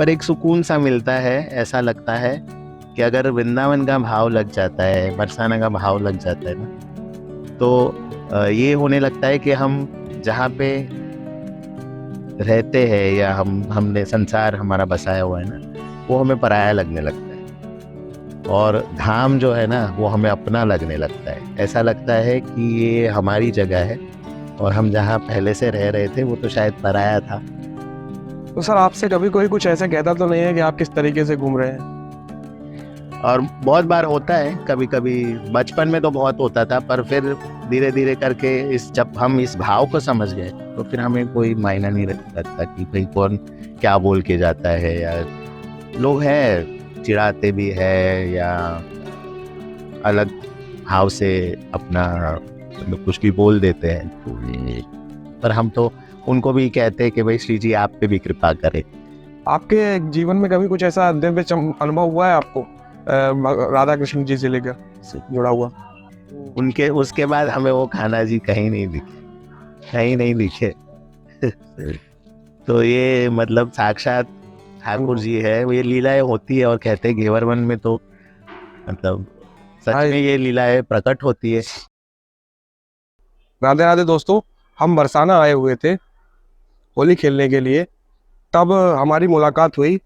पर एक सुकून सा मिलता है। ऐसा लगता है कि अगर वृंदावन का भाव लग जाता है, बरसाना का भाव लग जाता है ना, तो ये होने लगता है कि हम जहाँ पे रहते हैं या हमने संसार हमारा बसाया हुआ है ना, वो हमें पराया लगने लगता है। और धाम जो है ना, वो हमें अपना लगने लगता है। ऐसा लगता है कि ये हमारी जगह है और हम जहाँ पहले से रह रहे थे वो तो शायद पराया था। तो सर आपसे कभी कोई कुछ ऐसा कहता तो नहीं है कि आप किस तरीके से घूम रहे हैं? और बहुत बार होता है, कभी कभी बचपन में तो बहुत होता था, पर फिर धीरे धीरे करके जब हम इस भाव को समझ गए तो फिर हमें कोई मायना नहीं लगता कि भाई कौन क्या बोल के जाता है। या लोग हैं चिढ़ाते भी है या अलग भाव से अपना मतलब कुछ भी बोल देते हैं, पर हम तो उनको भी कहते हैं कि भाई श्री जी आप पे भी कृपा करें। आपके जीवन में कभी कुछ ऐसा दिव्य अनुभव हुआ है आपको राधा कृष्ण जी से लेकर जुड़ा हुआ? उनके उसके बाद हमें वो खाना जी कहीं नहीं दिखे, कहीं नहीं दिखे। तो ये मतलब साक्षात ठाकुर जी है। वो ये लीलाएं होती है और कहते हैं घेवर वन में तो मतलब सच में ये लीलाएं प्रकट होती है। राधे राधे दोस्तों, हम बरसाना आए हुए थे होली खेलने के लिए। तब हमारी मुलाकात हुई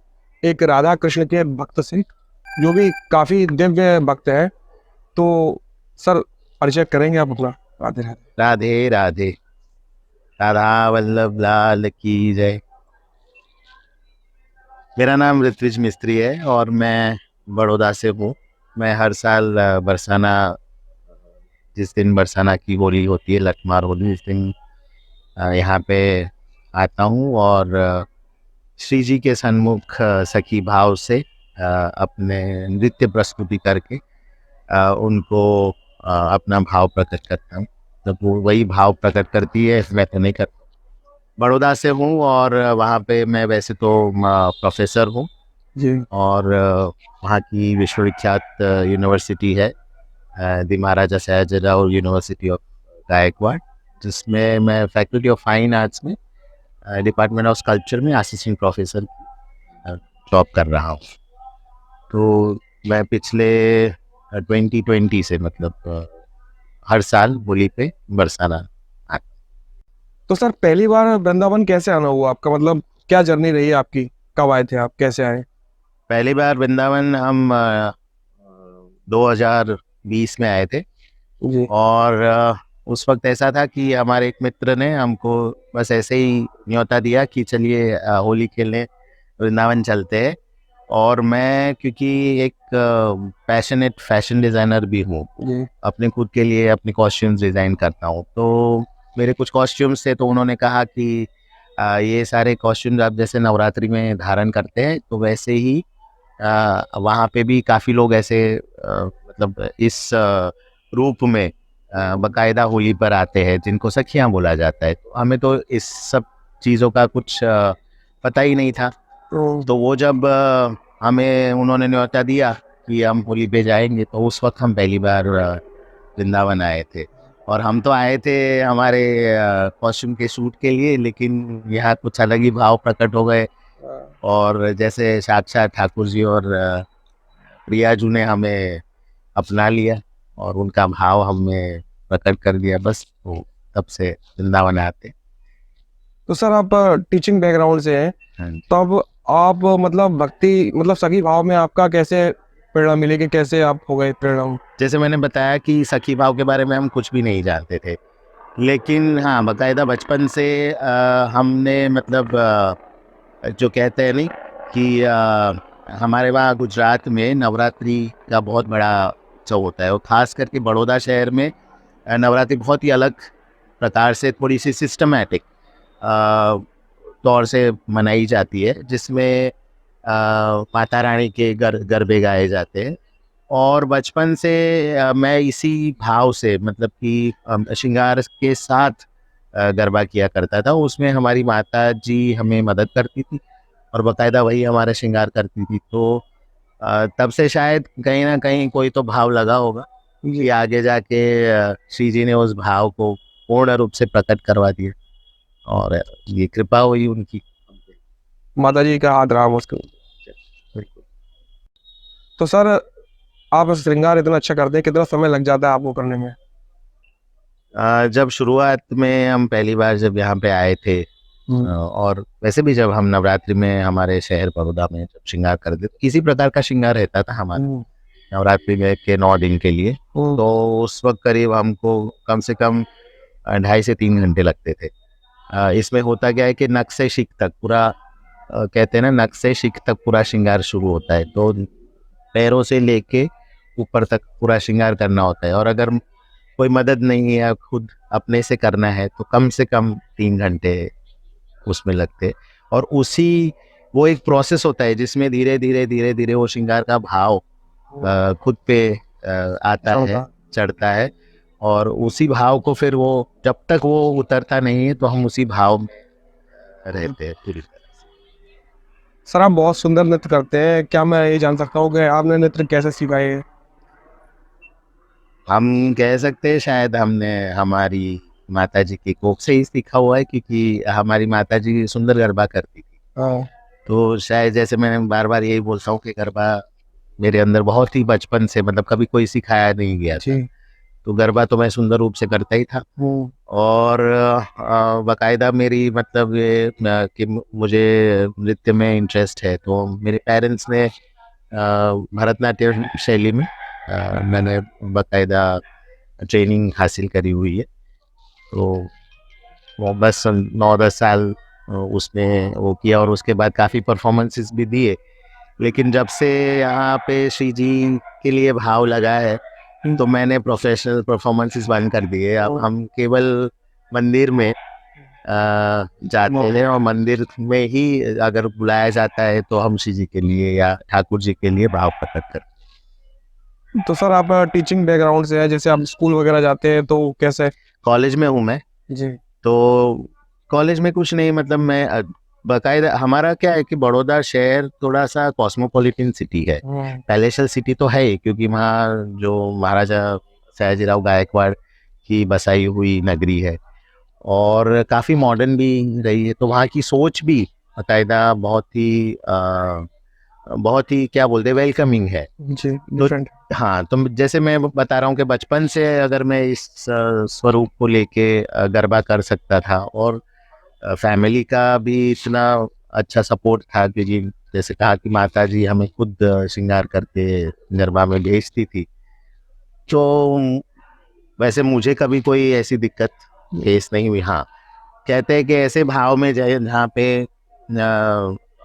एक राधा कृष्ण के भक्त से, जो भी काफी दिव्य भक्त हैं। तो सर परिचय करेंगे आप अपना? राधे राधे। राधे राधे, राधा वल्लभ लाल की जय। मेरा नाम ऋत्विज मिस्त्री है और मैं बड़ौदा से हूँ। मैं हर साल बरसाना, जिस दिन बरसाना की होली होती है, लठमार होली, उस दिन यहाँ पे आता हूँ और श्री जी के सन्मुख सखी भाव से अपने नृत्य प्रस्तुति करके उनको अपना भाव प्रकट करता हूँ। जब वो वही भाव प्रकट करती है, मैं तो नहीं करता। बड़ौदा से हूँ और वहाँ पे मैं वैसे तो प्रोफेसर हूँ जी। और वहाँ की विश्वविख्यात यूनिवर्सिटी है दी महाराजा सयाजीराव यूनिवर्सिटी ऑफ गायकवाड़, जिसमें मैं फैकल्टी ऑफ फाइन आर्ट्स में डिपार्टमेंट ऑफ स्कल्पचर में असिस्टेंट प्रोफेसर जॉब कर रहा हूँ। तो मैं पिछले 2020 से मतलब हर साल होली पे बरसाना। तो सर पहली बार वृंदावन कैसे आना हुआ आपका? मतलब क्या जर्नी रही आपकी? कब आए थे आप, कैसे आए? पहली बार वृंदावन हम 2020 में आए थे जी। और उस वक्त ऐसा था कि हमारे एक मित्र ने हमको बस ऐसे ही न्योता दिया कि चलिए होली खेलने वृंदावन चलते हैं। और मैं क्योंकि एक पैशनेट फैशन डिज़ाइनर भी हूँ, अपने खुद के लिए अपने कॉस्ट्यूम्स डिज़ाइन करता हूँ, तो मेरे कुछ कॉस्ट्यूम्स थे। तो उन्होंने कहा कि ये सारे कॉस्ट्यूम्स आप जैसे नवरात्रि में धारण करते हैं तो वैसे ही वहाँ पे भी काफ़ी लोग ऐसे मतलब इस रूप में बाकायदा होली पर आते हैं, जिनको सखियाँ बोला जाता है। तो हमें तो इस सब चीज़ों का कुछ पता ही नहीं था। तो वो जब हमें उन्होंने न्योता दिया कि हम होली पे जाएंगे, तो उस वक्त हम पहली बार वृंदावन आए थे। और हम तो आए थे हमारे कॉस्ट्यूम के शूट के लिए, लेकिन यहाँ कुछ अलग ही भाव प्रकट हो गए। और जैसे साक्षात ठाकुर जी और प्रिया जी ने हमें अपना लिया और उनका भाव हमें प्रकट कर दिया, बस तो तब से वृंदावन आते। तो सर आप टीचिंग बैकग्राउंड से हैं, तब आप मतलब भक्ति मतलब सखी भाव में आपका कैसे प्रेरणा मिली, कि कैसे आप हो गए प्रेरणा? जैसे मैंने बताया कि सखी भाव के बारे में हम कुछ भी नहीं जानते थे, लेकिन हाँ बाकायदा बचपन से हमने मतलब जो कहते हैं नहीं कि हमारे वहाँ गुजरात में नवरात्रि का बहुत बड़ा उत्सव होता है, और ख़ास करके बड़ौदा शहर में नवरात्रि बहुत ही अलग प्रकार से, थोड़ी सी सिस्टमैटिक तौर से मनाई जाती है, जिसमें माता रानी के गरबे गाए जाते हैं। और बचपन से मैं इसी भाव से मतलब कि श्रृंगार के साथ गरबा किया करता था। उसमें हमारी माता जी हमें मदद करती थी और बाकायदा वही हमारा श्रृंगार करती थी। तो तब से शायद कहीं ना कहीं कोई तो भाव लगा होगा कि आगे जाके श्री जी ने उस भाव को पूर्ण रूप से प्रकट करवा दिया और ये कृपा हुई उनकी। माता जी का हाथ रहा उसके ऊपर। बिल्कुल। तो सर आप श्रृंगार इतना अच्छा करते हैं, कितना समय लग जाता है आपको करने में? जब शुरुआत में हम पहली बार जब यहाँ पे आए थे, और वैसे भी जब हम नवरात्रि में हमारे शहर बड़ौदा में जब श्रृंगार करते तो इसी प्रकार का श्रृंगार रहता था हमारा नवरात्रि में के 9 दिन के लिए। तो उस वक्त करीब हमको कम से कम 2.5 से 3 घंटे लगते थे। इसमें होता क्या है कि नक से शिक तक पूरा, कहते हैं ना, नक से शिक तक पूरा श्रृंगार शुरू होता है, तो पैरों से लेके ऊपर तक पूरा श्रृंगार करना होता है। और अगर कोई मदद नहीं है या खुद अपने से करना है तो कम से कम 3 घंटे उसमें लगते। और उसी वो एक प्रोसेस होता है जिसमें धीरे धीरे धीरे धीरे वो श्रृंगार का भाव खुद पे आता है, चढ़ता है। और उसी भाव को फिर वो जब तक वो उतरता नहीं है तो हम उसी भाव में रहते हैं पूरी तरह से। सर आप बहुत सुंदर नृत्य करते हैं, क्या मैं ये जान सकता हूँ कि आपने नृत्य कैसे सीखा है? हम कह सकते हैं शायद हमने हमारी माता जी की कोख से ही सीखा हुआ है, क्योंकि हमारी माता जी सुंदर गरबा करती थी। तो शायद जैसे मैं बार बार यही बोलता हूँ कि गरबा मेरे अंदर बहुत ही बचपन से, मतलब कभी कोई सिखाया नहीं गया था। तो गरबा तो मैं सुंदर रूप से करता ही था। और बाकायदा मेरी मतलब ये कि मुझे नृत्य में इंटरेस्ट है, तो मेरे पेरेंट्स ने भरतनाट्यम शैली में मैंने बाकायदा ट्रेनिंग हासिल करी हुई है। तो वो बस 9-10 साल उसमें वो किया, और उसके बाद काफ़ी परफॉर्मेंसेस भी दिए। लेकिन जब से यहाँ पे श्री जी के लिए भाव लगा है तो मैंने प्रोफेशनल परफॉर्मेंसेस बंद कर दिए। अब हम केवल मंदिर में जाते हैं, और मंदिर में ही अगर बुलाया जाता है तो हम श्री जी के लिए या ठाकुर जी के लिए भाव प्रकट करते हैं। तो सर आप टीचिंग बैकग्राउंड से है, जैसे आप स्कूल वगैरह जाते हैं तो कैसे? कॉलेज में हूँ मैं जी। तो कॉलेज में कुछ नहीं, मतलब मैं बाकायदा, हमारा क्या है कि बड़ौदा शहर थोड़ा सा कॉस्मोपॉलिटन सिटी है। पैलेशल सिटी तो है ही, क्योंकि वहाँ जो महाराजा सयाजीराव गायकवाड़ की बसाई हुई नगरी है, और काफ़ी मॉडर्न भी रही है। तो वहाँ की सोच भी बाकायदा बहुत ही क्या बोलते हैं, वेलकमिंग है जी, डिफरेंट। तो हाँ, तो जैसे मैं बता रहा हूँ कि बचपन से अगर मैं इस स्वरूप को लेके गरबा कर सकता था, और फैमिली का भी इतना अच्छा सपोर्ट था, क्योंकि जैसे कहा कि माता जी हमें खुद श्रृंगार करके गरबा में भेजती थी। तो वैसे मुझे कभी कोई ऐसी दिक्कत फेस नहीं हुई। हाँ, कहते हैं कि ऐसे भाव में जाए जहाँ पे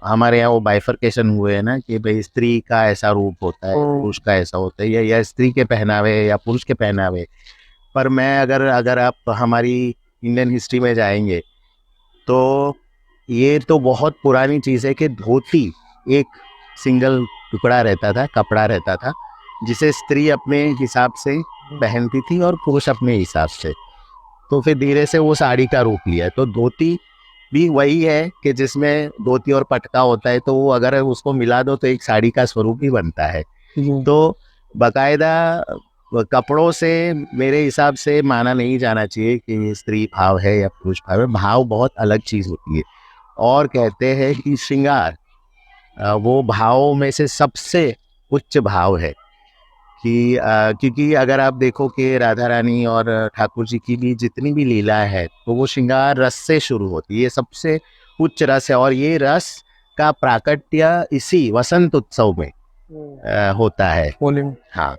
हमारे यहाँ वो बाइफरकेशन हुए है ना, कि भाई स्त्री का ऐसा रूप होता है, पुरुष का ऐसा होता है, या स्त्री के पहनावे या पुरुष के पहनावे। पर मैं अगर अगर आप हमारी इंडियन हिस्ट्री में जाएंगे तो ये तो बहुत पुरानी चीज़ है कि धोती एक सिंगल टुकड़ा रहता था, कपड़ा रहता था, जिसे स्त्री अपने हिसाब से पहनती थी और पुरुष अपने हिसाब से। तो फिर धीरे से वो साड़ी का रूप लिया। तो धोती भी वही है कि जिसमें धोती और पटका होता है, तो वो अगर उसको मिला दो तो एक साड़ी का स्वरूप ही बनता है। तो बाकायदा कपड़ों से मेरे हिसाब से माना नहीं जाना चाहिए कि स्त्री भाव है या पुरुष भाव है। भाव बहुत अलग चीज़ होती है, और कहते हैं कि श्रृंगार वो भावों में से सबसे उच्च भाव है। कि क्योंकि अगर आप देखो कि राधा रानी और ठाकुर जी की भी जितनी भी लीला है, तो वो श्रृंगार रस से शुरू होती है। ये सबसे उच्च रस है, और ये रस का प्राकट्य इसी वसंत उत्सव में होता है, होली में। हाँ,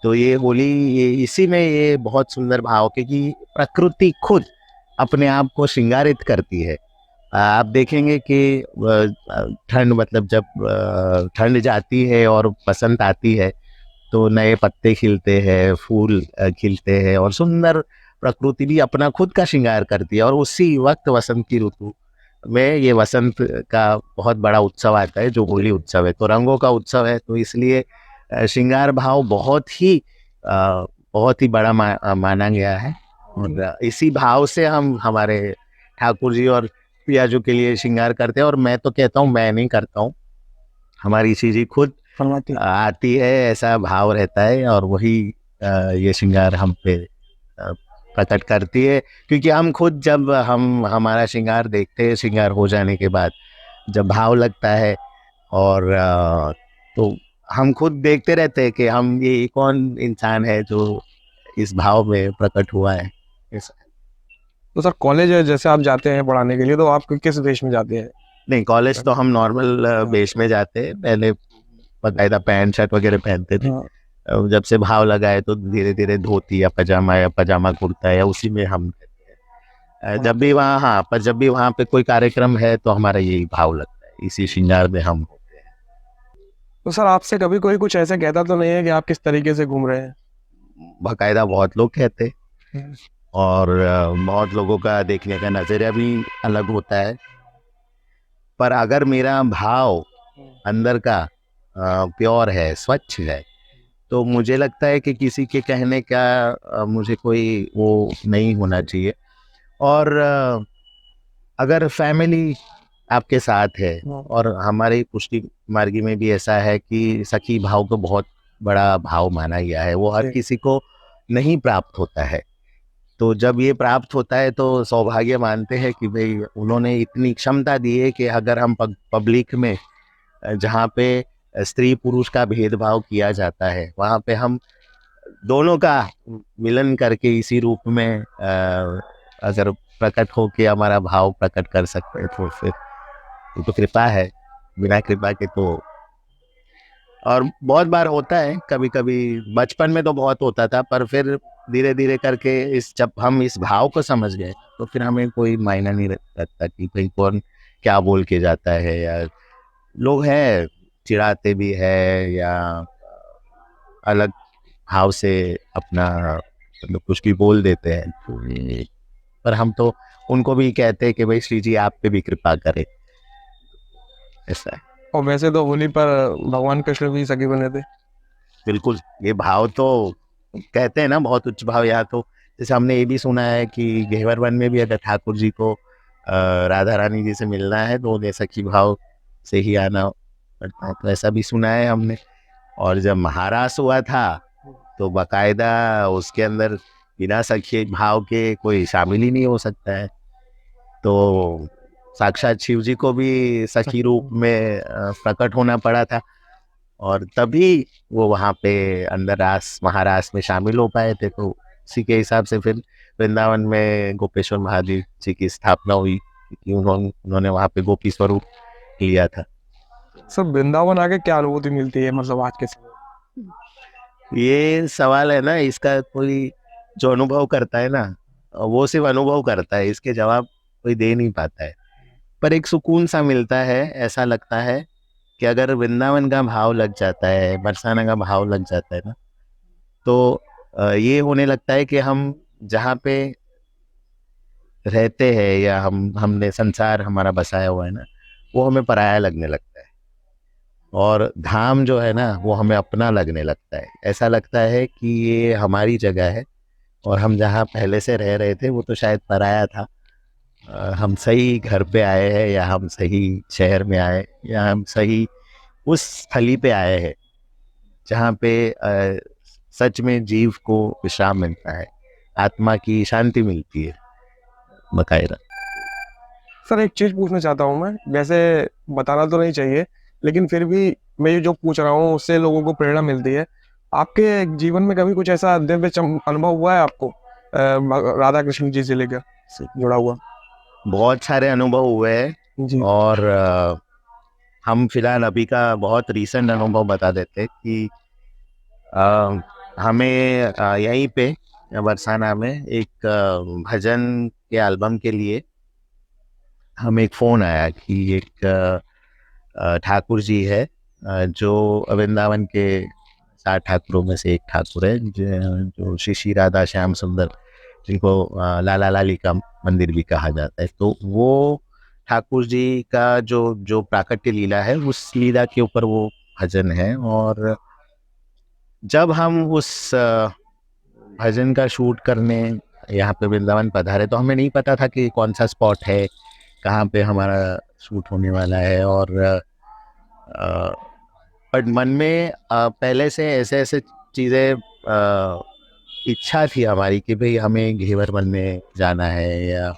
तो ये होली, ये इसी में ये बहुत सुंदर भाव, क्योंकि प्रकृति खुद अपने आप को श्रृंगारित करती है। आप देखेंगे कि ठंड, मतलब जब ठंड जाती है और बसंत आती है तो नए पत्ते खिलते हैं, फूल खिलते हैं, और सुंदर प्रकृति भी अपना खुद का श्रृंगार करती है। और उसी वक्त वसंत की ऋतु में ये वसंत का बहुत बड़ा उत्सव आता है, जो होली उत्सव है। तो रंगों का उत्सव है, तो इसलिए श्रृंगार भाव बहुत ही बड़ा माना गया है। और इसी भाव से हम हमारे ठाकुर जी और पियाजू के लिए श्रृंगार करते हैं। और मैं तो कहता हूँ, मैं नहीं करता हूँ, हमारी इसी जी खुद आती है, ऐसा भाव रहता है, और वही ये श्रृंगार हम पे प्रकट करती है। क्योंकि हम खुद जब हम हमारा श्रृंगार देखते हैं, श्रृंगार हो जाने के बाद, जब भाव लगता है। और तो हम खुद देखते रहते हैं कि हम ये कौन इंसान है जो इस भाव में प्रकट हुआ है। तो सर कॉलेज जैसे आप जाते हैं पढ़ाने के लिए, तो आप किस देश में जाते हैं? नहीं, कॉलेज तो हम नॉर्मल बेस में जाते हैं। पहले बकायदा पैंट शर्ट वगैरह पहनते थे। हाँ। जब से भाव लगा है तो धीरे धीरे धोती या पजामा कुर्ता या उसी में हम जब भी वहाँ, हाँ, पर जब भी वहाँ पे कोई कार्यक्रम है तो हमारा यही भाव लगता है, इसी श्रृंगार में हम होते हैं। तो सर आपसे कभी कोई कुछ ऐसे कहता तो नहीं है कि आप किस तरीके से घूम रहे हैं? बकायदा बहुत लोग कहते हैं, और बहुत लोगों का देखने का नजरिया भी अलग होता है। पर अगर मेरा भाव अंदर का प्योर है, स्वच्छ है, तो मुझे लगता है कि किसी के कहने का मुझे कोई वो नहीं होना चाहिए। और अगर फैमिली आपके साथ है, और हमारे पुष्टि मार्गी में भी ऐसा है कि सखी भाव को बहुत बड़ा भाव माना गया है, वो हर किसी को नहीं प्राप्त होता है। तो जब ये प्राप्त होता है तो सौभाग्य मानते हैं कि भाई उन्होंने इतनी क्षमता दी है कि अगर हम पब्लिक में, जहाँ पे स्त्री पुरुष का भेदभाव किया जाता है, वहाँ पे हम दोनों का मिलन करके इसी रूप में अगर प्रकट हो के हमारा भाव प्रकट कर सकते हैं, तो फिर ये तो कृपा है। बिना कृपा के तो, और बहुत बार होता है, कभी कभी बचपन में तो बहुत होता था, पर फिर धीरे धीरे करके जब हम इस भाव को समझ गए तो फिर हमें कोई मायना नहीं रखता कि भाई कौन क्या बोल के जाता है, या लोग हैं चिढ़ाते भी है या अलग भाव से अपना मतलब कुछ भी बोल देते हैं, पर हम तो उनको भी कहते हैं कि भाई श्री जी आप पे भी कृपा करे, ऐसा है। और वैसे तो होली पर भगवान कृष्ण भी सखी बने थे। बिल्कुल, ये भाव तो कहते हैं ना बहुत उच्च भाव। यहाँ तो जैसे हमने ये भी सुना है कि घेवर वन में भी अगर ठाकुर जी को राधा रानी जी से मिलना है तो उन्हें सखी भाव से ही आना पड़ता है, तो ऐसा भी सुना है हमने। और जब महारास हुआ था तो बाकायदा उसके अंदर बिना सखी भाव के कोई शामिल ही नहीं हो सकता है। तो साक्षात शिव जी को भी सखी रूप में प्रकट होना पड़ा था, और तभी वो वहाँ पे अंदर रास महारास में शामिल हो पाए थे। तो उसी के हिसाब से फिर वृंदावन में गोपेश्वर महादेव जी की स्थापना हुई, क्योंकि उन्होंने वहाँ पे गोपी स्वरूप लिया था। सर वृंदावन आके क्या अनुभूति मिलती है मतलब आज के समय? ये सवाल है ना, इसका कोई जो अनुभव करता है ना, वो सिर्फ अनुभव करता है, इसके जवाब कोई दे नहीं पाता है। पर एक सुकून सा मिलता है, ऐसा लगता है कि अगर वृंदावन का भाव लग जाता है, बरसाना का भाव लग जाता है ना, तो ये होने लगता है कि हम जहाँ पे रहते हैं या हमने संसार हमारा बसाया हुआ है ना, वो हमें पराया लगने लगता है, और धाम जो है ना वो हमें अपना लगने लगता है। ऐसा लगता है कि ये हमारी जगह है, और हम जहाँ पहले से रह रहे थे वो तो शायद पराया था। हम सही घर पे आए हैं, या हम सही शहर में आए, या हम सही उस स्थली पे आए हैं जहाँ पे सच में जीव को विश्राम मिलता है, आत्मा की शांति मिलती है बकायदा। सर एक चीज पूछना चाहता हूँ मैं, वैसे बताना तो नहीं चाहिए, लेकिन फिर भी मैं ये जो पूछ रहा हूँ उससे लोगों को प्रेरणा मिलती है। आपके जीवन में कभी कुछ ऐसा दिव्य अनुभव हुआ है आपको राधा कृष्ण जी से लेकर से जुड़ा हुआ? बहुत सारे अनुभव हुए हैं, जी। और हम फिलहाल अभी का बहुत रीसेंट अनुभव बता देते हैं कि अ, हमें यहीं पे बरसाना में एक भजन के एल्बम के लिए हमें एक फ़ोन आया कि एक ठाकुर जी है, जो वृंदावन के 7 ठाकुरों में से एक ठाकुर है, जो श्री श्री राधा श्याम सुंदर, जिनको लाला लाली का मंदिर भी कहा जाता है। तो वो ठाकुर जी का जो जो प्राकट्य लीला है, उस लीला के ऊपर वो भजन है। और जब हम उस भजन का शूट करने यहाँ पे वृंदावन पधारे, तो हमें नहीं पता था कि कौन सा स्पॉट है, कहाँ पे हमारा शूट होने वाला है। और बट मन में पहले से ऐसे ऐसे चीज़ें, इच्छा थी हमारी कि भाई हमें घेवर वन में जाना है, या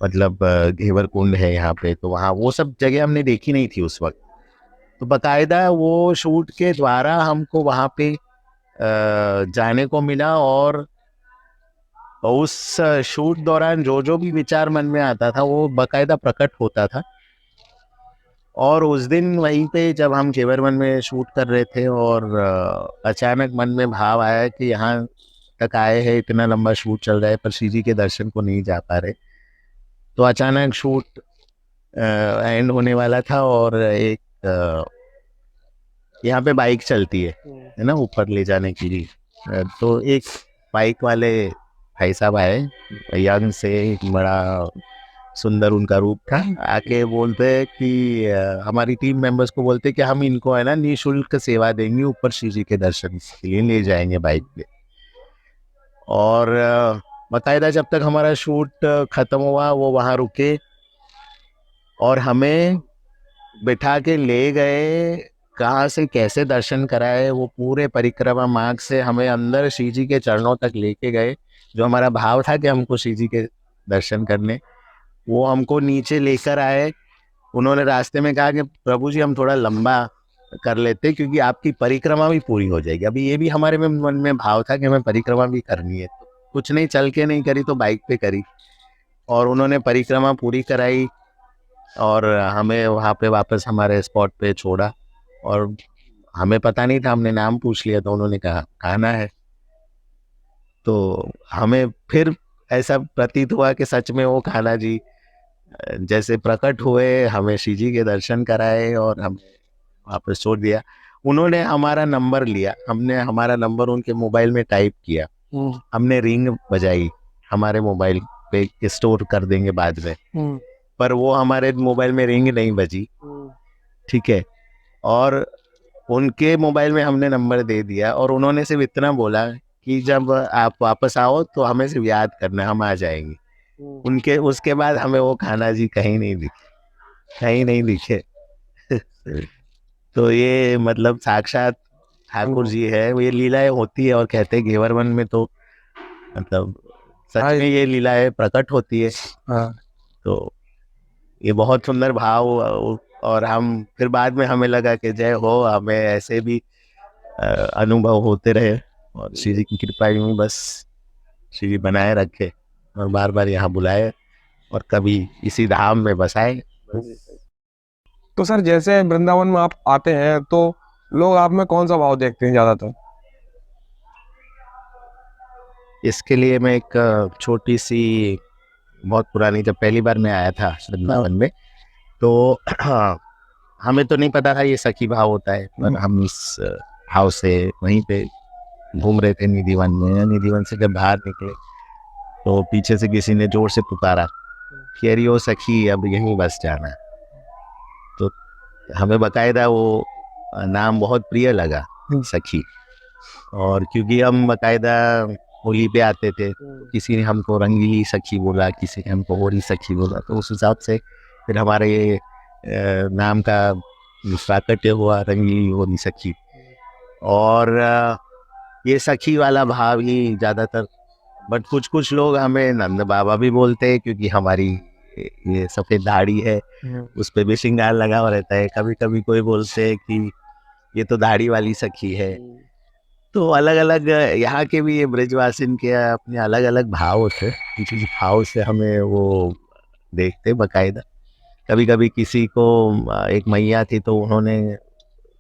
मतलब घेवर कुंड है यहाँ पे, तो वहाँ वो सब जगह हमने देखी नहीं थी उस वक्त। तो बकायदा वो शूट के द्वारा हमको वहाँ पे जाने को मिला, और उस शूट दौरान जो जो भी विचार मन में आता था वो बकायदा प्रकट होता था। और उस दिन वहीं पे जब हम घेवर वन में शूट कर रहे थे, और अचानक मन में भाव आया कि यहाँ तक आए हैं, इतना लंबा शूट चल रहा है, पर श्री जी के दर्शन को नहीं जा पा रहे। तो अचानक शूट एंड होने वाला था, और एक यहाँ पे बाइक चलती है ना, ऊपर ले जाने के लिए। तो एक बाइक वाले भाई साहब आए, यंग से, बड़ा सुंदर उनका रूप था। आके बोलते हैं कि हमारी टीम मेंबर्स को बोलते हैं कि हम इनको है ना निःशुल्क सेवा देंगे, ऊपर शिव जी के दर्शन के लिए ले जाएंगे बाइक पे। और बाकायदा जब तक हमारा शूट खत्म हुआ वो वहाँ रुके और हमें बिठा के ले गए, कहाँ से कैसे दर्शन कराए, वो पूरे परिक्रमा मार्ग से हमें अंदर श्री जी के चरणों तक लेके गए। जो हमारा भाव था कि हमको श्री जी के दर्शन करने, वो हमको नीचे लेकर आए। उन्होंने रास्ते में कहा कि प्रभु जी हम थोड़ा लंबा कर लेते क्योंकि आपकी परिक्रमा भी पूरी हो जाएगी। अभी ये भी हमारे में मन में भाव था कि हमें परिक्रमा भी करनी है, तो कुछ नहीं, चल के नहीं करी तो बाइक पे करी। और उन्होंने परिक्रमा पूरी कराई और हमें वहाँ पे वापस हमारे स्पॉट पे छोड़ा। और हमें पता नहीं था, हमने नाम पूछ लिया तो उन्होंने कहा खाना है। तो हमें फिर ऐसा प्रतीत हुआ कि सच में वो खाना जी जैसे प्रकट हुए, हमें श्री जी के दर्शन कराए और हमें वापस छोड़ दिया। उन्होंने हमारा नंबर लिया, हमने हमारा नंबर उनके मोबाइल में टाइप किया, हमने रिंग बजाई, हमारे मोबाइल पे स्टोर कर देंगे बाद में, पर वो हमारे मोबाइल में रिंग नहीं बजी। ठीक है, और उनके मोबाइल में हमने नंबर दे दिया और उन्होंने सिर्फ इतना बोला कि जब आप वापस आओ तो हमें सिर्फ याद करना, हम आ जाएंगे। उनके उसके बाद हमें वो खाना जी कहीं नहीं दिखे, कहीं नहीं दिखे। तो ये मतलब साक्षात ठाकुर जी है, ये लीलाएं होती है। और कहते हैं घेवर वन में तो मतलब सच में ये लीलाएं प्रकट होती है। तो ये बहुत सुंदर भाव। और हम फिर बाद में हमें लगा कि जय हो, हमें ऐसे भी अनुभव होते रहे और श्री जी की कृपा यूं बस श्री जी बनाए रखे और बार बार यहाँ बुलाए और कभी इसी धाम में बसाए। तो सर जैसे वृंदावन में आप आते हैं तो लोग आप में कौन सा भाव देखते हैं ज्यादातर? इसके लिए मैं एक छोटी सी, बहुत पुरानी, जब पहली बार मैं आया था वृंदावन में तो हमें तो नहीं पता था ये सखी भाव होता है, पर हम इस भाव से वहीं पे घूम रहे थे निधिवन में। निधिवन से जब बाहर निकले तो पीछे से किसी ने जोर से पुकारा कि अरे ओ सखी अब यहीं बस जाना। तो हमें बकायदा वो नाम बहुत प्रिय लगा, सखी। और क्योंकि हम बकायदा होली पे आते थे, किसी ने हमको रंगीली सखी बोला, किसी ने हमको होली सखी बोला, तो उस हिसाब से फिर हमारे ये नाम का प्राकट्य हुआ, रंगीली होली सखी। और ये सखी वाला भाव ही ज़्यादातर, बट कुछ कुछ लोग हमें नंद बाबा भी बोलते हैं क्योंकि हमारी ये सफ़ेद दाढ़ी है, उस पर भी श्रृंगार लगा हुआ रहता है। कभी कभी कोई बोलते हैं कि ये तो दाढ़ी वाली सखी है। तो अलग अलग यहाँ के भी ये ब्रजवासिन के अपने अलग अलग भाव होते, किसी भाव से हमें वो देखते बकायदा। कभी कभी किसी को एक मैया थी तो उन्होंने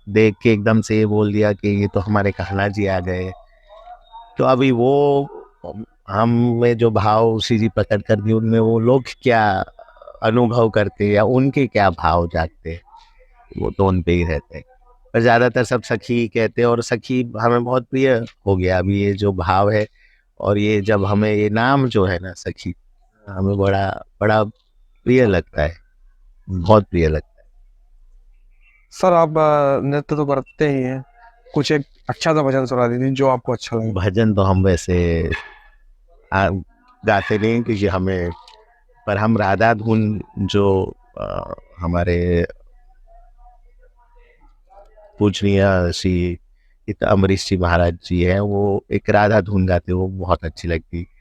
देख के एकदम से ये बोल दिया कि ये तो हमारे कहना जी आ गए। तो अभी वो हम में जो भाव श्री जी प्रकट कर दिए, उनमें वो लोग क्या अनुभव करते या उनके क्या भाव जागते हैं, वो तो उन पे ही रहते हैं। पर ज़्यादातर सब सखी कहते हैं और सखी हमें बहुत प्रिय हो गया अभी ये जो भाव है। और ये जब हमें ये नाम जो है ना सखी, हमें बड़ा बड़ा प्रिय लगता है, बहुत प्रिय लगता है। सर आप नृत्य तो करते ही हैं, कुछ एक अच्छा सा भजन सुना दीजिए जो आपको अच्छा लगे। भजन तो हम वैसे गाते नहीं क्योंकि हमें, पर हम राधा धुन जो हमारे पूजनीय श्री अमरीश जी महाराज जी हैं, वो एक राधा धुन गाते, वो बहुत अच्छी लगती।